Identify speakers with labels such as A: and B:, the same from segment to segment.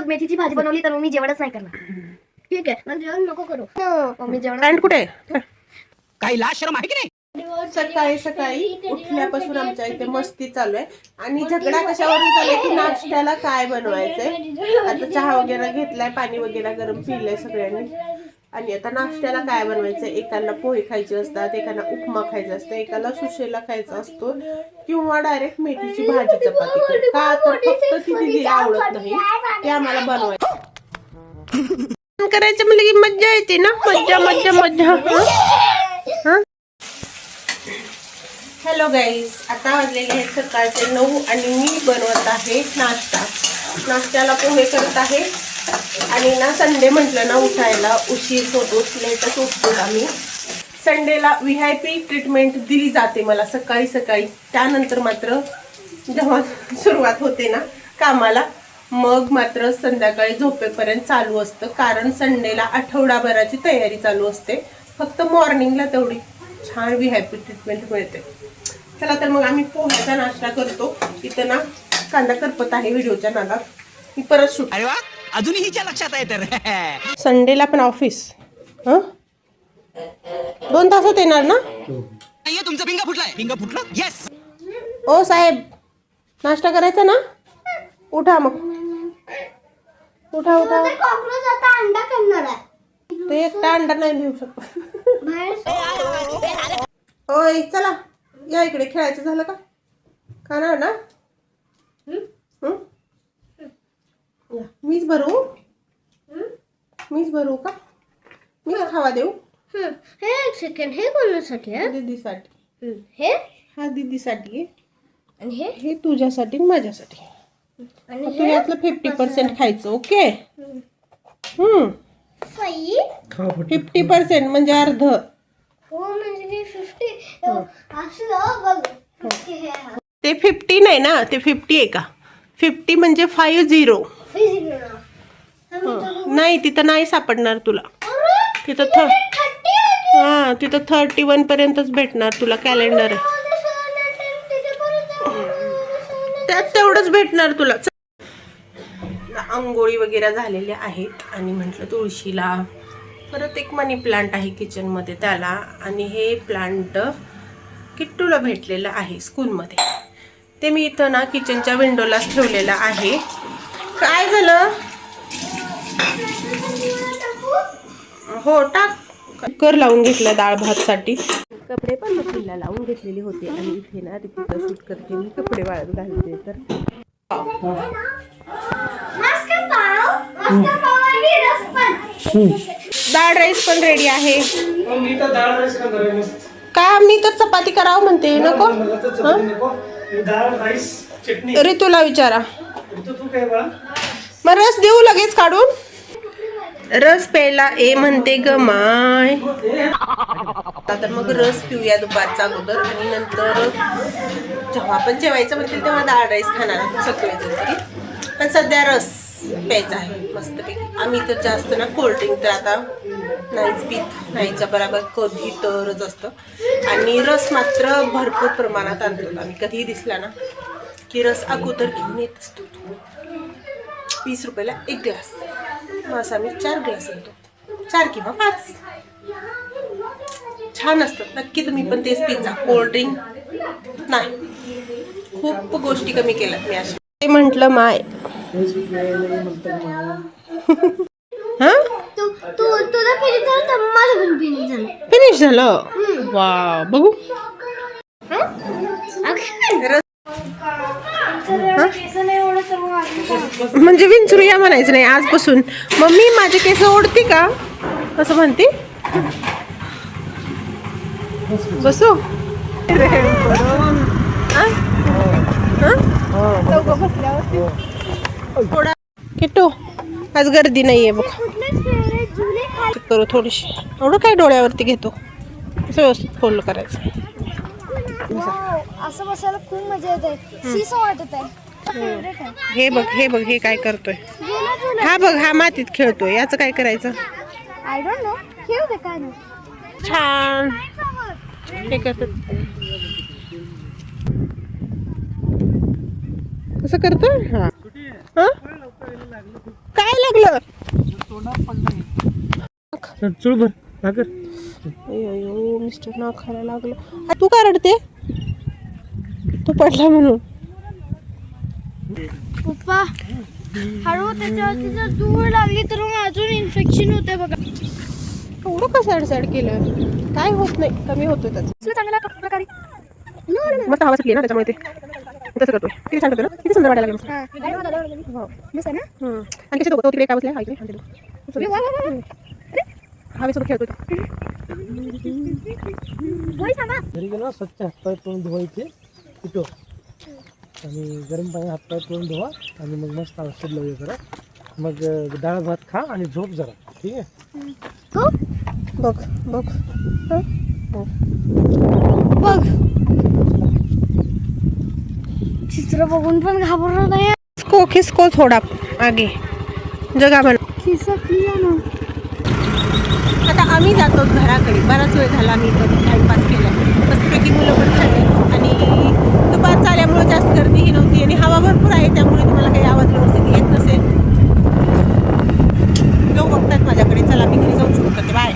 A: मेथीची भाजी बनवली तर मी जेवणच नाही करणार. ठीक आहे, मग जेवण नको करू. मी जेवण
B: पॅन्ट कुठे?
C: काही लाज शरम आहे की नाही?
B: सकाळी सकाळी उठल्यापासून आमच्या इथे मस्ती चालू आहे आणि झगडा कशावरून चालू आहे की नाश्त्याला काय बनवायचंय. आता चहा वगैरे घेतलाय, पाणी वगैरे गरम पिलंय सगळ्यांनी आणि आता नाश्त्याला काय बनवायचंय. एकाला पोहे खायचे असतात, एकाला उपमा खायचा असतो, एकाला सुशेला खायचा असतो किंवा डायरेक्ट मेथीची भाजी चपाती. का तर फक्त ती दीदीला आवडत नाही, ते आम्हाला बनवायचं करायचं म्हणजे की मज्जा येते ना. मज्जा मज्जा मज्जा. हॅलो गाईज, आता वाजलेले आहेत सकाळचे 9 आणि मी बनवत आहे नाश्ता. नाश्त्याला पोहे करत आहे आणि ना संडे म्हटलं ना उठायला उशीर होतो, लेटच उठतो आम्ही. संडेला VIP ट्रीटमेंट दिली जाते मला सकाळी सकाळी. त्यानंतर मात्र जेव्हा सुरुवात होते ना कामाला मग मात्र संध्याकाळी झोपेपर्यंत चालू असतं, कारण संडेला आठवडाभराची तयारी चालू असते. फक्त मॉर्निंगला तेवढी छान VIP ट्रीटमेंट मिळते. चला तर मग आम्ही पोह्याचा नाश्ता करतो. इथं ना कांदा करपत आहे व्हिडिओच्या नादात. मी परत शूट.
C: अरे वा, अजूनही हिच्या लक्षात आहे तर.
B: संडेला पण ऑफिस 2 तासात येणार ना.
C: तुमचं पिंगा फुटलाय. पिंगा फुटलं? येस.
B: ओ साहेब, नाश्ता करायचा ना. उठा मग, उठा उठा.
A: कॉकरोच आता अंडा करणार आहे.
B: ते एकटा अंडा नाही देऊ शकत. ओय चला या इकडे. खेळायचं झालं का? खाणार ना. मीच भरू का? मीच खावा देऊ.
A: हे एक सेकंड, हे कोणासाठी आहे?
B: दीदीसाठी.
A: हे
B: हा दीदीसाठी आहे
A: आणि हे
B: हे तुझ्यासाठी आणि माझ्यासाठी.
A: आणि
B: तू यातलं 50% खायचं. ओके. 50% म्हणजे अर्ध.
A: हो म्हणजे 50 असलं बघ.
B: ते 50 नाही ना, ते 50 आहे का? 50 म्हणजे 50. नाही तिथं नाही सापडणार तुला. तिथं तिथं 31 पर्यंतच भेटणार तुला. कॅलेंडर आहे त्यात तेवढंच भेटणार तुला. अंघोळी वगैरे झालेल्या आहेत आणि म्हटलं तुळशीला. परत एक मनी प्लांट आहे किचन मध्ये त्याला. आणि हे प्लांट किट्टूला भेटलेलं आहे स्कूलमध्ये. ते मी इथं ना किचनच्या विंडोलाच ठेवलेलं आहे. काय झालं? हो टाक. कुकर लावून घेतलं डाळ भात साठी. कपडे पण मशीनला लावून घेतलेले होते आणि इथे ना रिपीटर शूट करते मी. कपडे वाळत घालते तर डाळ राईस पण रेडी आहे का? मी तर चपाती करावं म्हणते. नको ऋतूला विचारा. मग रस देऊ लगेच काढून. रस प्यायला म्हणते ग माय. तर मग रस पिऊया दुपारचा अगोदर आणि नंतर जेव्हा आपण जेवायचं म्हणतील तेव्हा डाळ राईस खाणार सगळेजण तरी. पण सध्या रस प्यायचा आहे मस्तपैकी. आम्ही तर जास्त ना कोल्ड्रिंक तर आता नाहीच पीत. नाहीच्या बरोबर कधी तरच असतं. आणि रस मात्र भरपूर प्रमाणात आणतो आम्ही. कधीही दिसला ना की रस अगोदर घेऊन येत असतो. 20 रुपयाला 1 ग्लास. असं आम्ही 4 ग्लास आणतो. 4 किंवा 5. छान असतं. नक्की तुम्ही पण तेच पिझ्झा. कोल्ड्रिंक नाही. खूप गोष्टी कमी केल्यात मी अशा. ते म्हटलं माय. फिनिश झालं. वा बघू. म्हणजे विंचरूया म्हणायचं नाही आजपासून. मम्मी माझे केस ओढते का असं म्हणते. बसू थोडा किट्टू. आज गर्दी नाहीये बघ. करू थोडीशी. एवढं काय डोळ्यावरती घेतो. असं व्यवस्थित फोल्ड करायचं.
A: असं बसायला खूप मजा येते. सीसो वाटत आहे.
B: हे बघ हे बघ हे काय करतोय. हा बघ हा मातीत खेळतोय. याचं काय करायचं?
A: I don't know. खेळू दे काय नाही.
B: छान हे करतात. कसं करतोय? हा काय लागलं?
D: चुळ भर भाकर.
B: अयो मिस्टर ना खायला लागलं. तू काय रडते? तू पडला म्हणून.
A: पप्पा हळू त्याच्यावरती जर धूळ लागली तर मग अजून इन्फेक्शन होते बघा.
B: एवढं का सॅड केलं? काय होत नाही, कमी होतोय त्याचं.
A: चांगला प्रकारे
B: मस्त हवा सुटली ना त्याच्यामुळे ते तसं करतोय. किती छान करतोय ना, किती सुंदर वाटायला लागलं. आणि कसे दोघं तिकडे काय बसले हवेसोबत खेळतोय.
D: घरी गेलो स्वच्छ हातपाय तोंड धुवायचे कुठं आणि गरम पाणी हातपाय तोंड धुवा आणि मग मस्त औषध लावूया जरा. मग डाळ भात खा आणि झोप जरा. ठीक आहे.
B: बघ बघ
A: बघ चित्र बघून पण घाबरत नाही.
B: खिसको थोडा आगे जगा बन. आता आम्ही जातो घराकडे. बराच वेळ झाला आम्ही इथं टाइमपास केला. मस्तपैकी मुलं पण खाल्ले आणि दुपार चाल्यामुळे जास्त गर्दीही नव्हती आणि हवा भरपूर आहे त्यामुळे तुम्हाला काही आवाज व्यवस्थित येत नसेल. लोक बघतात माझ्याकडे. चला मी घरी जाऊन सुरू करते. बाय.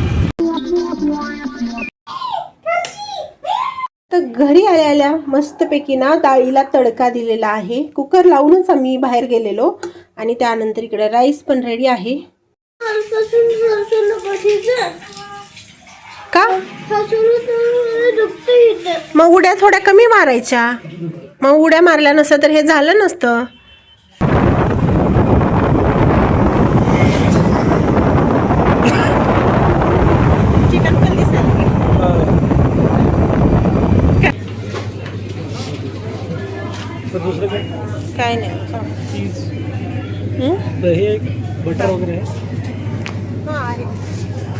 B: तर घरी आल्या मस्तपैकी ना डाळीला तडका दिलेला आहे. कुकर लावूनच आम्ही बाहेर गेलेलो आणि त्यानंतर इकडे राईस पण रेडी आहे. का मग उड्या थोड्या कमी मारायच्या. मग उड्या मारल्या नसतं तर हे झालं नसतं. चिकन पण दिसेल.
D: दुसरं
B: काय नाही.
D: चीज हे बटर वगैरे आहे.
B: हां आहे.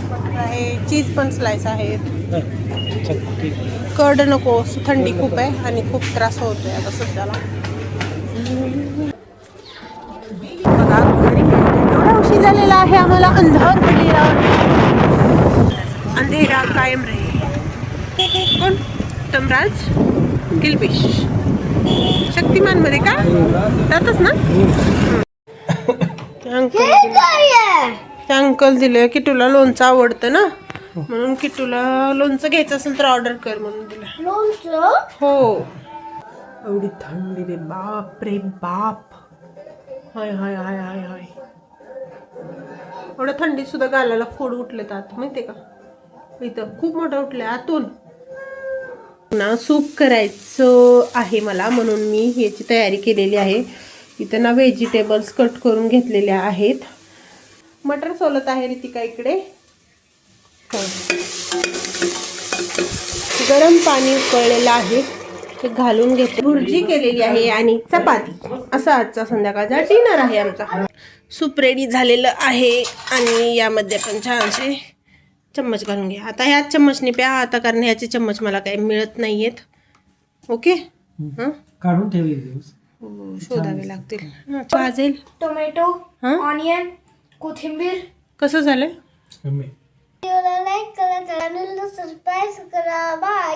B: बटर आहे. चीज पण स्लाइस आहेत.
D: चल ठीक.
B: कर्ड नको, थंडी खूप आहे आणि खूप त्रास होतोय आता सध्याला. बघा घरी एवढा उशीर झालेला आहे. आम्हाला अंधार पडलेला अंधेरा कायम राहील. कोण? तमराज किलबिश शक्तिमान मध्ये का जातच ना. त्या अंकल दिले किटूला लोणचं आवडतं ना म्हणून किटूला लोणचं घ्यायचं असेल तर ऑर्डर कर म्हणून दिलं. हो. एवढी थंडी रे बाप रे बाप. हाय हाय हाय हाय हाय. एवढ्या थंडीत सुद्धा गालाला फोड उठलेत आत माहितीये का. इथं खूप मोठं उठलंय आतून ना. सूप करायचं आहे मला म्हणून मी ह्याची तयारी केलेली आहे. इथं ना व्हेजिटेबल्स कट करून घेतलेल्या आहेत. मटर सोलत आहे रितिका इकडे. गरम पाणी उकळलेलं आहे ते घालून घेते. भुर्जी केलेली आहे आणि चपाती. असा आजचा संध्याकाळचा डिनर आहे आमचा. सूप रेडी झालेलं आहे आणि यामध्ये पण छानसे चम्मच घालून घ्या. आता ह्याच चम्मचने प्या आता कारण ह्याचे चम्मच मला काही मिळत नाही आहेत. ओके. हां
D: काढून ठेवले दिवस
B: शोधावे लागतील. भाजेल.
A: टोमॅटो, ऑनियन, कोथिंबीर.
B: कसं झालं?
A: लाईक करा, चॅनलला सबस्क्राईब करा. बाय.